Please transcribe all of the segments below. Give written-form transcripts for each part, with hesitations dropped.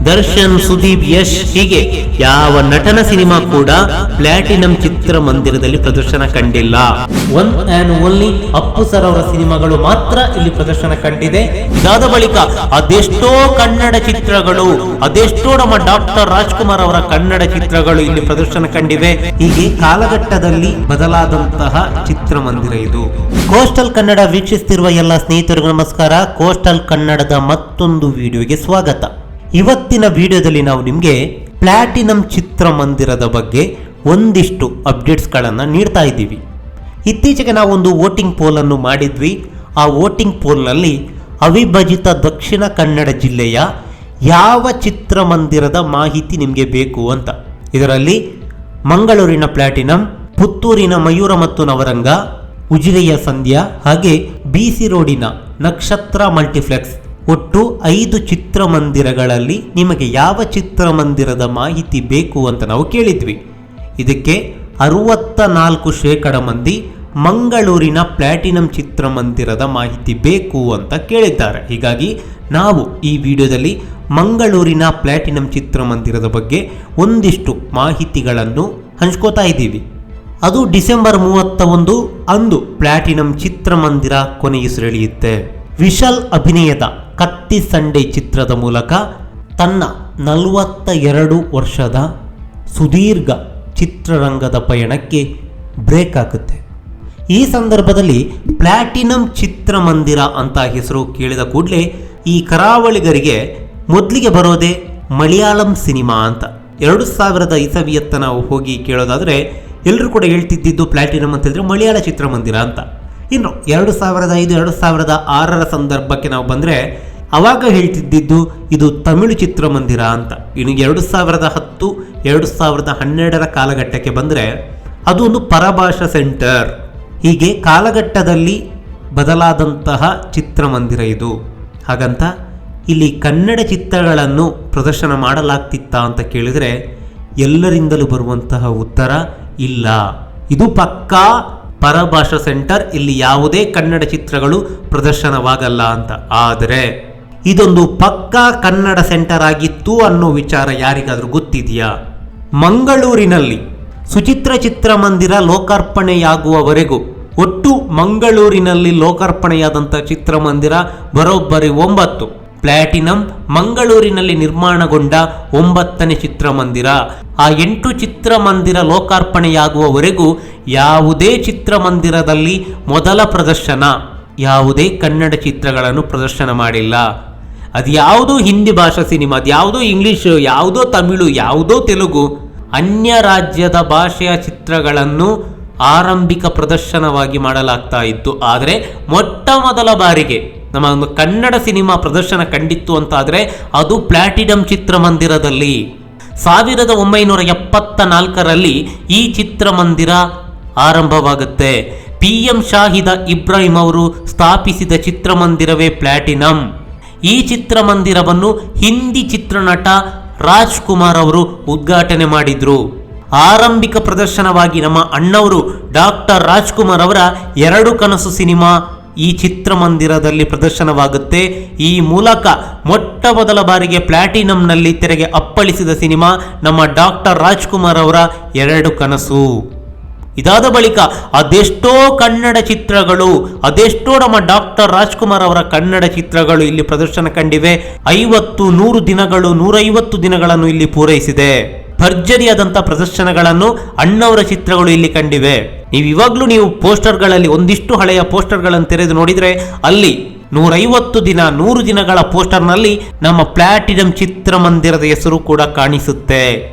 ದರ್ಶನ್, ಸುದೀಪ್, ಯಶ್ ಹೀಗೆ ಯಾವ ನಟನ ಸಿನಿಮಾ ಕೂಡ ಪ್ಲಾಟಿನಂ ಚಿತ್ರಮಂದಿರದಲ್ಲಿ ಪ್ರದರ್ಶನ ಕಂಡಿಲ್ಲ. One and only Appu sir ಅವರ ಸಿನಿಮಾಗಳು ಮಾತ್ರ ಇಲ್ಲಿ ಪ್ರದರ್ಶನ ಕಂಡಿದೆ. ಇದಾದ ಬಳಿಕ ಅದೆಷ್ಟೋ ಕನ್ನಡ ಚಿತ್ರಗಳು, ಅದೆಷ್ಟೋ ನಮ್ಮ ಡಾಕ್ಟರ್ ರಾಜ್ಕುಮಾರ್ ಅವರ ಕನ್ನಡ ಚಿತ್ರಗಳು ಇಲ್ಲಿ ಪ್ರದರ್ಶನ ಕಂಡಿವೆ. ಹೀಗೆ ಕಾಲಘಟ್ಟದಲ್ಲಿ ಬದಲಾದಂತಹ ಚಿತ್ರಮಂದಿರ ಇದು. ಕೋಸ್ಟಲ್ ಕನ್ನಡ ವೀಕ್ಷಿಸುತ್ತಿರುವ ಎಲ್ಲ ಸ್ನೇಹಿತರಿಗೂ ನಮಸ್ಕಾರ. ಕೋಸ್ಟಲ್ ಕನ್ನಡದ ಮತ್ತೊಂದು ವಿಡಿಯೋಗೆ ಸ್ವಾಗತ. ಇವತ್ತಿನ ವಿಡಿಯೋದಲ್ಲಿ ನಾವು ನಿಮಗೆ ಪ್ಲಾಟಿನಂ ಚಿತ್ರಮಂದಿರದ ಬಗ್ಗೆ ಒಂದಿಷ್ಟು ಅಪ್ಡೇಟ್ಸ್ಗಳನ್ನು ನೀಡ್ತಾ ಇದ್ದೀವಿ. ಇತ್ತೀಚೆಗೆ ನಾವು ಒಂದು ವೋಟಿಂಗ್ ಪೋಲ್ ಅನ್ನು ಮಾಡಿದ್ವಿ. ಆ ವೋಟಿಂಗ್ ಪೋಲ್ನಲ್ಲಿ ಅವಿಭಜಿತ ದಕ್ಷಿಣ ಕನ್ನಡ ಜಿಲ್ಲೆಯ ಯಾವ ಚಿತ್ರಮಂದಿರದ ಮಾಹಿತಿ ನಿಮಗೆ ಬೇಕು ಅಂತ. ಇದರಲ್ಲಿ ಮಂಗಳೂರಿನ ಪ್ಲಾಟಿನಂ, ಪುತ್ತೂರಿನ ಮಯೂರ ಮತ್ತು ನವರಂಗ, ಉಜಿರೆಯ ಸಂಧ್ಯಾ ಹಾಗೆ BC ರೋಡಿನ ನಕ್ಷತ್ರ ಮಲ್ಟಿಪ್ಲೆಕ್ಸ್, ಒಟ್ಟು 5 ಚಿತ್ರಮಂದಿರಗಳಲ್ಲಿ ನಿಮಗೆ ಯಾವ ಚಿತ್ರಮಂದಿರದ ಮಾಹಿತಿ ಬೇಕು ಅಂತ ನಾವು ಕೇಳಿದ್ವಿ. ಇದಕ್ಕೆ 64% ಮಂದಿ ಮಂಗಳೂರಿನ ಪ್ಲಾಟಿನಂ ಚಿತ್ರಮಂದಿರದ ಮಾಹಿತಿ ಬೇಕು ಅಂತ ಕೇಳಿದ್ದಾರೆ. ಹೀಗಾಗಿ ನಾವು ಈ ವಿಡಿಯೋದಲ್ಲಿ ಮಂಗಳೂರಿನ ಪ್ಲಾಟಿನಂ ಚಿತ್ರಮಂದಿರದ ಬಗ್ಗೆ ಒಂದಿಷ್ಟು ಮಾಹಿತಿಗಳನ್ನು ಹಂಚ್ಕೋತಾ ಇದ್ದೀವಿ. ಅದು ಡಿಸೆಂಬರ್ 31 ಅಂದು ಪ್ಲಾಟಿನಂ ಚಿತ್ರಮಂದಿರ ಕೊನೆಯುಸಿರೆಳೆಯುತ್ತೆ. ವಿಶಾಲ್ ಅಭಿನಯದ ಕತ್ತಿ ಸಂಡೆ ಚಿತ್ರದ ಮೂಲಕ ತನ್ನ 42 ವರ್ಷದ ಸುದೀರ್ಘ ಚಿತ್ರರಂಗದ ಪಯಣಕ್ಕೆ ಬ್ರೇಕ್ ಆಗುತ್ತೆ. ಈ ಸಂದರ್ಭದಲ್ಲಿ ಪ್ಲಾಟಿನಂ ಚಿತ್ರಮಂದಿರ ಅಂತ ಹೆಸರು ಕೇಳಿದ ಕೂಡಲೇ ಈ ಕರಾವಳಿಗರಿಗೆ ಮೊದಲಿಗೆ ಬರೋದೇ ಮಲಯಾಳಂ ಸಿನಿಮಾ ಅಂತ. 2000 ಇಸವಿಯತ್ತ ನಾವು ಹೋಗಿ ಕೇಳೋದಾದರೆ ಎಲ್ಲರೂ ಕೂಡ ಹೇಳ್ತಿದ್ದಿದ್ದು ಪ್ಲಾಟಿನಂ ಅಂತ ಹೇಳಿದ್ರೆ ಮಲಯಾಳ ಚಿತ್ರಮಂದಿರ ಅಂತ. ಇನ್ನು 2005 2006 ಸಂದರ್ಭಕ್ಕೆ ನಾವು ಬಂದರೆ ಅವಾಗ ಹೇಳ್ತಿದ್ದಿದ್ದು ಇದು ತಮಿಳು ಚಿತ್ರಮಂದಿರ ಅಂತ. ಇನ್ನು 2010 2012 ಕಾಲಘಟ್ಟಕ್ಕೆ ಬಂದರೆ ಅದು ಒಂದು ಪರಭಾಷಾ ಸೆಂಟರ್. ಹೀಗೆ ಕಾಲಘಟ್ಟದಲ್ಲಿ ಬದಲಾದಂತಹ ಚಿತ್ರಮಂದಿರ ಇದು. ಹಾಗಂತ ಇಲ್ಲಿ ಕನ್ನಡ ಚಿತ್ರಗಳನ್ನು ಪ್ರದರ್ಶನ ಮಾಡಲಾಗ್ತಿತ್ತಾ ಅಂತ ಕೇಳಿದರೆ ಎಲ್ಲರಿಂದಲೂ ಬರುವಂತಹ ಉತ್ತರ ಇಲ್ಲ. ಇದು ಪಕ್ಕಾ ಪರಭಾಷಾ ಸೆಂಟರ್, ಇಲ್ಲಿ ಯಾವುದೇ ಕನ್ನಡ ಚಿತ್ರಗಳು ಪ್ರದರ್ಶನವಾಗಲ್ಲ ಅಂತ. ಆದರೆ ಇದೊಂದು ಪಕ್ಕಾ ಕನ್ನಡ ಸೆಂಟರ್ ಆಗಿತ್ತು ಅನ್ನೋ ವಿಚಾರ ಯಾರಿಗಾದ್ರೂ ಗೊತ್ತಿದೆಯಾ? ಮಂಗಳೂರಿನಲ್ಲಿ ಸುಚಿತ್ರ ಚಿತ್ರಮಂದಿರ ಲೋಕಾರ್ಪಣೆಯಾಗುವವರೆಗೂ ಒಟ್ಟು ಮಂಗಳೂರಿನಲ್ಲಿ ಲೋಕಾರ್ಪಣೆಯಾದಂಥ ಚಿತ್ರಮಂದಿರ ಬರೋಬ್ಬರಿ 9. ಪ್ಲಾಟಿನಂ ಮಂಗಳೂರಿನಲ್ಲಿ ನಿರ್ಮಾಣಗೊಂಡ 9ನೇ ಚಿತ್ರಮಂದಿರ. ಆ 8 ಚಿತ್ರಮಂದಿರ ಲೋಕಾರ್ಪಣೆಯಾಗುವವರೆಗೂ ಯಾವುದೇ ಚಿತ್ರಮಂದಿರದಲ್ಲಿ ಮೊದಲ ಪ್ರದರ್ಶನ ಯಾವುದೇ ಕನ್ನಡ ಚಿತ್ರಗಳನ್ನು ಪ್ರದರ್ಶನ ಮಾಡಿಲ್ಲ. ಅದು ಯಾವುದೋ ಹಿಂದಿ ಭಾಷಾ ಸಿನಿಮಾ, ಅದು ಯಾವುದೋ ಇಂಗ್ಲಿಷ್, ಯಾವುದೋ ತಮಿಳು, ಯಾವುದೋ ತೆಲುಗು, ಅನ್ಯ ರಾಜ್ಯದ ಭಾಷೆಯ ಚಿತ್ರಗಳನ್ನು ಆರಂಭಿಕ ಪ್ರದರ್ಶನವಾಗಿ ಮಾಡಲಾಗ್ತಾ ಇತ್ತು. ಆದರೆ ಮೊಟ್ಟ ಮೊದಲ ಬಾರಿಗೆ ನಮ್ಮ ಒಂದು ಕನ್ನಡ ಸಿನಿಮಾ ಪ್ರದರ್ಶನ ಕಂಡಿತ್ತು ಅಂತಾದರೆ ಅದು ಪ್ಲಾಟಿನಂ ಚಿತ್ರಮಂದಿರದಲ್ಲಿ. 1974ರಲ್ಲಿ ಈ ಚಿತ್ರಮಂದಿರ ಆರಂಭವಾಗುತ್ತೆ. PM ಶಾಹಿದ ಇಬ್ರಾಹಿಂ ಅವರು ಸ್ಥಾಪಿಸಿದ ಚಿತ್ರಮಂದಿರವೇ ಪ್ಲಾಟಿನಂ. ಈ ಚಿತ್ರಮಂದಿರವನ್ನು ಹಿಂದಿ ಚಿತ್ರನಟ ರಾಜ್ಕುಮಾರ್ ಅವರು ಉದ್ಘಾಟನೆ ಮಾಡಿದ್ರು. ಆರಂಭಿಕ ಪ್ರದರ್ಶನವಾಗಿ ನಮ್ಮ ಅಣ್ಣವರು ಡಾಕ್ಟರ್ ರಾಜ್ಕುಮಾರ್ ಅವರ 2 ಕನಸು ಸಿನಿಮಾ ಈ ಚಿತ್ರಮಂದಿರದಲ್ಲಿ ಪ್ರದರ್ಶನವಾಗುತ್ತೆ. ಈ ಮೂಲಕ ಮೊಟ್ಟ ಮೊದಲ ಬಾರಿಗೆ ಪ್ಲಾಟಿನಂನಲ್ಲಿ ತೆರೆಗೆ ಅಪ್ಪಳಿಸಿದ ಸಿನಿಮಾ ನಮ್ಮ ಡಾಕ್ಟರ್ ರಾಜ್ಕುಮಾರ್ ಅವರ 2 ಕನಸು. ಇದಾದ ಬಳಿಕ ಅದೆಷ್ಟೋ ಕನ್ನಡ ಚಿತ್ರಗಳು, ಅದೆಷ್ಟೋ ನಮ್ಮ ಡಾಕ್ಟರ್ ರಾಜ್ಕುಮಾರ್ ಅವರ ಕನ್ನಡ ಚಿತ್ರಗಳು ಇಲ್ಲಿ ಪ್ರದರ್ಶನ ಕಂಡಿವೆ. 50, 100 ದಿನಗಳು, 150 ದಿನಗಳನ್ನು ಇಲ್ಲಿ ಪೂರೈಸಿದೆ. ಭರ್ಜರಿಯಾದಂಥ ಪ್ರದರ್ಶನಗಳನ್ನು ಅಣ್ಣವರ ಚಿತ್ರಗಳು ಇಲ್ಲಿ ಕಂಡಿವೆ. ನೀವು ಪೋಸ್ಟರ್ಗಳಲ್ಲಿ ಒಂದಿಷ್ಟು ಹಳೆಯ ಪೋಸ್ಟರ್ಗಳನ್ನು ತೆರೆದು ನೋಡಿದರೆ ಅಲ್ಲಿ 150 ದಿನ, 100 ದಿನಗಳ ಪೋಸ್ಟರ್ನಲ್ಲಿ ನಮ್ಮ ಪ್ಲಾಟಿನಂ ಚಿತ್ರಮಂದಿರದ ಹೆಸರು ಕೂಡ ಕಾಣಿಸುತ್ತೆ.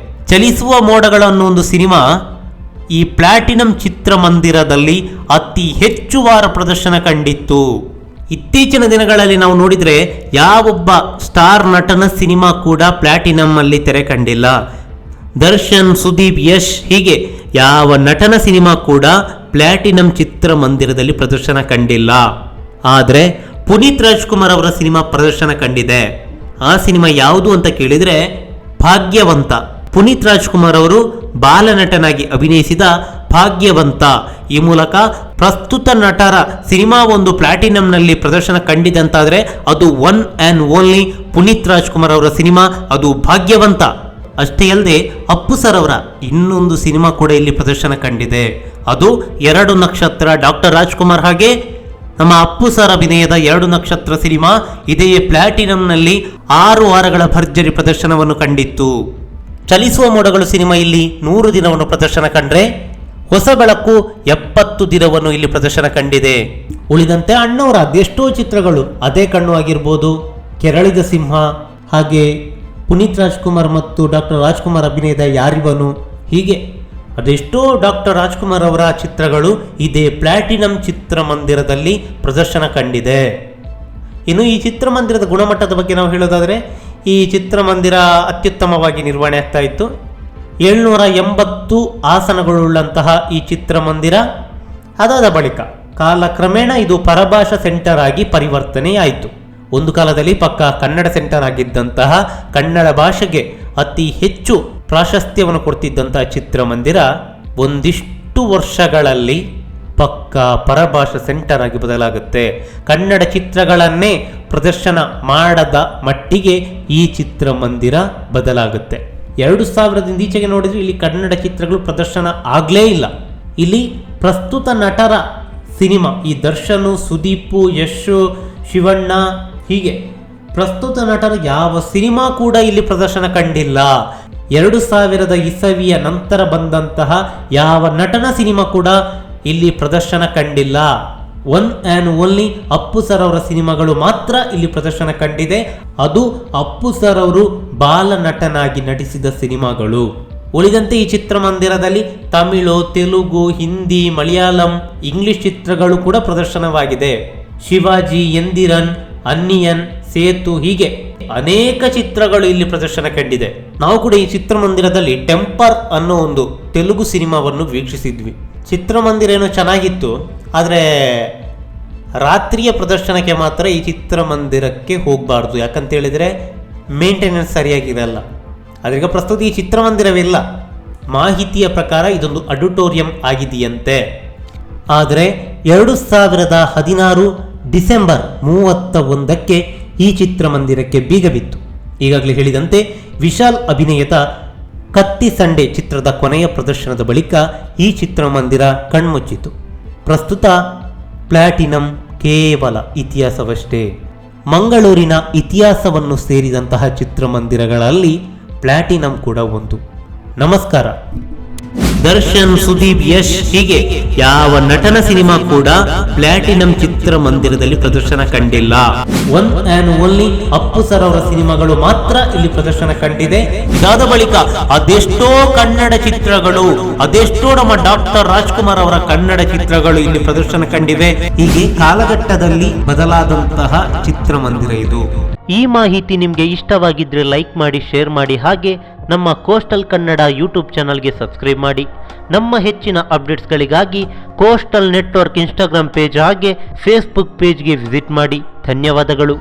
ಚಲಿಸುವ ಮೋಡಗಳನ್ನು ಒಂದು ಸಿನಿಮಾ ಈ ಪ್ಲಾಟಿನಂ ಚಿತ್ರಮಂದಿರದಲ್ಲಿ ಅತಿ ಹೆಚ್ಚು ವಾರ ಪ್ರದರ್ಶನ ಕಂಡಿತ್ತು. ಇತ್ತೀಚಿನ ದಿನಗಳಲ್ಲಿ ನಾವು ನೋಡಿದರೆ ಯಾವೊಬ್ಬ ಸ್ಟಾರ್ ನಟನ ಸಿನಿಮಾ ಕೂಡ ಪ್ಲಾಟಿನಂ ಅಲ್ಲಿ ತೆರೆ ಕಂಡಿಲ್ಲ. ದರ್ಶನ್, ಸುದೀಪ್, ಯಶ್ ಹೀಗೆ ಯಾವ ನಟನ ಸಿನಿಮಾ ಕೂಡ ಪ್ಲಾಟಿನಂ ಚಿತ್ರಮಂದಿರದಲ್ಲಿ ಪ್ರದರ್ಶನ ಕಂಡಿಲ್ಲ. ಆದರೆ ಪುನೀತ್ ರಾಜ್ಕುಮಾರ್ ಅವರ ಸಿನಿಮಾ ಪ್ರದರ್ಶನ ಕಂಡಿದೆ. ಆ ಸಿನಿಮಾ ಯಾವುದು ಅಂತ ಕೇಳಿದರೆ ಭಾಗ್ಯವಂತ. ಪುನೀತ್ ರಾಜ್ಕುಮಾರ್ ಅವರು ಬಾಲನಟನಾಗಿ ಅಭಿನಯಿಸಿದ ಭಾಗ್ಯವಂತ ಈ ಮೂಲಕ ಪ್ರಸ್ತುತ ನಟರ ಸಿನಿಮಾ ಒಂದು ಪ್ಲಾಟಿನಂನಲ್ಲಿ ಪ್ರದರ್ಶನ ಕಂಡಿದಂತಾದರೆ ಅದು one and only Puneeth Rajkumar ಅವರ ಸಿನಿಮಾ, ಅದು ಭಾಗ್ಯವಂತ. ಅಷ್ಟೇ ಅಲ್ಲದೆ ಅಪ್ಪು ಸರ್ ಅವರ ಇನ್ನೊಂದು ಸಿನಿಮಾ ಕೂಡ ಇಲ್ಲಿ ಪ್ರದರ್ಶನ ಕಂಡಿದೆ, ಅದು 2 ನಕ್ಷತ್ರ. ಡಾಕ್ಟರ್ ರಾಜ್ಕುಮಾರ್ ಹಾಗೆ ನಮ್ಮ ಅಪ್ಪು ಸರ್ ಅಭಿನಯದ 2 ನಕ್ಷತ್ರ ಸಿನಿಮಾ ಇದೇ ಪ್ಲಾಟಿನಂನಲ್ಲಿ 6 ವಾರಗಳ ಭರ್ಜರಿ ಪ್ರದರ್ಶನವನ್ನು ಕಂಡಿತ್ತು. ಚಲಿಸುವ ಮೋಡಗಳು ಸಿನಿಮಾ ಇಲ್ಲಿ 100 ದಿನವನ್ನು ಪ್ರದರ್ಶನ ಕಂಡ್ರೆ ಹೊಸ ಬೆಳಕು 70 ದಿನವನ್ನು ಇಲ್ಲಿ ಪ್ರದರ್ಶನ ಕಂಡಿದೆ. ಉಳಿದಂತೆ ಅಣ್ಣವರ ಅದೆಷ್ಟೋ ಚಿತ್ರಗಳು, ಅದೇ ಕಣ್ಣು ಆಗಿರ್ಬೋದು, ಕೆರಳಿದ ಸಿಂಹ, ಹಾಗೆ ಪುನೀತ್ ರಾಜ್ಕುಮಾರ್ ಮತ್ತು ಡಾಕ್ಟರ್ ರಾಜ್ಕುಮಾರ್ ಅಭಿನಯದ ಯಾರಿವನು, ಹೀಗೆ ಅದೆಷ್ಟೋ ಡಾಕ್ಟರ್ ರಾಜ್ಕುಮಾರ್ ಅವರ ಚಿತ್ರಗಳು ಇದೇ ಪ್ಲಾಟಿನಂ ಚಿತ್ರಮಂದಿರದಲ್ಲಿ ಪ್ರದರ್ಶನ ಕಂಡಿದೆ. ಇನ್ನು ಈ ಚಿತ್ರಮಂದಿರದ ಗುಣಮಟ್ಟದ ಬಗ್ಗೆ ನಾವು ಹೇಳೋದಾದರೆ, ಈ ಚಿತ್ರಮಂದಿರ ಅತ್ಯುತ್ತಮವಾಗಿ ನಿರ್ವಹಣೆ ಆಗ್ತಾ ಇತ್ತು. 780 ಆಸನಗಳುಳ್ಳಂತಹ ಈ ಚಿತ್ರಮಂದಿರ ಅದಾದ ಬಳಿಕ ಕಾಲಕ್ರಮೇಣ ಇದು ಪರಭಾಷಾ ಸೆಂಟರ್ ಆಗಿ ಪರಿವರ್ತನೆಯಾಯಿತು. ಒಂದು ಕಾಲದಲ್ಲಿ ಪಕ್ಕ ಕನ್ನಡ ಸೆಂಟರ್ ಆಗಿದ್ದಂತಹ, ಕನ್ನಡ ಭಾಷೆಗೆ ಅತಿ ಹೆಚ್ಚು ಪ್ರಾಶಸ್ತ್ಯವನ್ನು ಕೊಡ್ತಿದ್ದಂತಹ ಚಿತ್ರಮಂದಿರ ಒಂದಿಷ್ಟು ವರ್ಷಗಳಲ್ಲಿ ಪಕ್ಕ ಪರಭಾಷಾ ಸೆಂಟರ್ ಆಗಿ ಬದಲಾಗುತ್ತೆ. ಕನ್ನಡ ಚಿತ್ರಗಳನ್ನೇ ಪ್ರದರ್ಶನ ಮಾಡದ ಮಟ್ಟಿಗೆ ಈ ಚಿತ್ರಮಂದಿರ ಬದಲಾಗುತ್ತೆ. 2000ದಿಂದ ಈಚೆಗೆ ನೋಡಿದ್ರೆ ಇಲ್ಲಿ ಕನ್ನಡ ಚಿತ್ರಗಳು ಪ್ರದರ್ಶನ ಆಗಲೇ ಇಲ್ಲ. ಇಲ್ಲಿ ಪ್ರಸ್ತುತ ನಟರ ಸಿನಿಮಾ, ಈ ದರ್ಶನ್, ಸುದೀಪ್, ಯಶ್, ಶಿವಣ್ಣ, ಹೀಗೆ ಪ್ರಸ್ತುತ ನಟರ ಯಾವ ಸಿನಿಮಾ ಕೂಡ ಇಲ್ಲಿ ಪ್ರದರ್ಶನ ಕಂಡಿಲ್ಲ. 2000 ಇಸವಿಯ ನಂತರ ಬಂದಂತಹ ಯಾವ ನಟನ ಸಿನಿಮಾ ಕೂಡ ಇಲ್ಲಿ ಪ್ರದರ್ಶನ ಕಂಡಿಲ್ಲ. One and only Appu sir ಅವರ ಸಿನಿಮಾಗಳು ಮಾತ್ರ ಇಲ್ಲಿ ಪ್ರದರ್ಶನ ಕಂಡಿದೆ. ಅದು ಅಪ್ಪು ಸರ್ ಅವರು ಬಾಲನಟನಾಗಿ ನಟಿಸಿದ ಸಿನಿಮಾಗಳು. ಉಳಿದಂತೆ ಈ ಚಿತ್ರಮಂದಿರದಲ್ಲಿ ತಮಿಳು, ತೆಲುಗು, ಹಿಂದಿ, ಮಲಯಾಳಂ, ಇಂಗ್ಲಿಷ್ ಚಿತ್ರಗಳು ಕೂಡ ಪ್ರದರ್ಶನವಾಗಿದೆ. ಶಿವಾಜಿ, ಎಂದಿರನ್, ಅನ್ನಿಯನ್, ಸೇತು, ಹೀಗೆ ಅನೇಕ ಚಿತ್ರಗಳು ಇಲ್ಲಿ ಪ್ರದರ್ಶನ ಕಂಡಿದೆ. ನಾವು ಕೂಡ ಈ ಚಿತ್ರಮಂದಿರದಲ್ಲಿ ಟೆಂಪರ್ ಅನ್ನೋ ಒಂದು ತೆಲುಗು ಸಿನಿಮಾವನ್ನು ವೀಕ್ಷಿಸಿದ್ವಿ. ಚಿತ್ರಮಂದಿರ ಏನೋ ಚೆನ್ನಾಗಿತ್ತು, ಆದರೆ ರಾತ್ರಿಯ ಪ್ರದರ್ಶನಕ್ಕೆ ಮಾತ್ರ ಈ ಚಿತ್ರಮಂದಿರಕ್ಕೆ ಹೋಗಬಾರ್ದು. ಯಾಕಂತ ಹೇಳಿದರೆ ಮೇಂಟೆನೆನ್ಸ್ ಸರಿಯಾಗಿರಲ್ಲ. ಅದೀಗ ಪ್ರಸ್ತುತ ಈ ಚಿತ್ರಮಂದಿರವಿಲ್ಲ. ಮಾಹಿತಿಯ ಪ್ರಕಾರ ಇದೊಂದು ಆಡಿಟೋರಿಯಂ ಆಗಿದೆಯಂತೆ. ಆದರೆ 2016 ಡಿಸೆಂಬರ್ 31ಕ್ಕೆ ಈ ಚಿತ್ರಮಂದಿರಕ್ಕೆ ಬೀಗ ಬಿತ್ತು. ಈಗಾಗಲೇ ಹೇಳಿದಂತೆ ವಿಶಾಲ್ ಅಭಿನಯದ ಕತ್ತಿ ಸಂಡೆ ಚಿತ್ರದ ಕೊನೆಯ ಪ್ರದರ್ಶನದ ಬಳಿಕ ಈ ಚಿತ್ರಮಂದಿರ ಕಣ್ಮುಚ್ಚಿತು. ಪ್ರಸ್ತುತ ಪ್ಲಾಟಿನಂ ಕೇವಲ ಇತಿಹಾಸವಷ್ಟೇ. ಮಂಗಳೂರಿನ ಇತಿಹಾಸವನ್ನು ಸೇರಿದಂತಹ ಚಿತ್ರಮಂದಿರಗಳಲ್ಲಿ ಪ್ಲಾಟಿನಂ ಕೂಡ ಒಂದು. ನಮಸ್ಕಾರ. ದರ್ಶನ್, ಸುದೀಪ್, ಯಶ್, ಹೀಗೆ ಯಾವ ನಟನ ಸಿನಿಮಾ ಕೂಡ ಪ್ಲಾಟಿನಂ ಚಿತ್ರಮಂದಿರದಲ್ಲಿ ಪ್ರದರ್ಶನ ಕಂಡಿಲ್ಲ. One and only Appu sir ಅವರ ಸಿನಿಮಾಗಳು ಮಾತ್ರ ಇಲ್ಲಿ ಪ್ರದರ್ಶನ ಕಂಡಿದೆ. ಇದಾದ ಬಳಿಕ ಅದೆಷ್ಟೋ ಕನ್ನಡ ಚಿತ್ರಗಳು, ಅದೆಷ್ಟೋ ನಮ್ಮ ಡಾಕ್ಟರ್ ರಾಜ್ಕುಮಾರ್ ಅವರ ಕನ್ನಡ ಚಿತ್ರಗಳು ಇಲ್ಲಿ ಪ್ರದರ್ಶನ ಕಂಡಿವೆ. ಹೀಗೆ ಕಾಲಘಟ್ಟದಲ್ಲಿ ಬದಲಾದಂತಹ ಚಿತ್ರಮಂದಿರ ಇದು. ಈ ಮಾಹಿತಿ ನಿಮಗೆ ಇಷ್ಟವಾಗಿದ್ರೆ ಲೈಕ್ ಮಾಡಿ, ಶೇರ್ ಮಾಡಿ, ಹಾಗೆ ನಮ್ಮ ಕೋಸ್ಟಲ್ ಕನ್ನಡ ಯೂಟ್ಯೂಬ್ ಚಾನಲ್ಗೆ ಸಬ್ಸ್ಕ್ರೈಬ್ ಮಾಡಿ. ನಮ್ಮ ಹೆಚ್ಚಿನ ಅಪ್ಡೇಟ್ಸ್ಗಳಿಗಾಗಿ ಕೋಸ್ಟಲ್ ನೆಟ್ವರ್ಕ್ ಇನ್ಸ್ಟಾಗ್ರಾಮ್ ಪೇಜ್ ಹಾಗೆ ಫೇಸ್ಬುಕ್ ಪೇಜ್ಗೆ ವಿಸಿಟ್ ಮಾಡಿ. ಧನ್ಯವಾದಗಳು.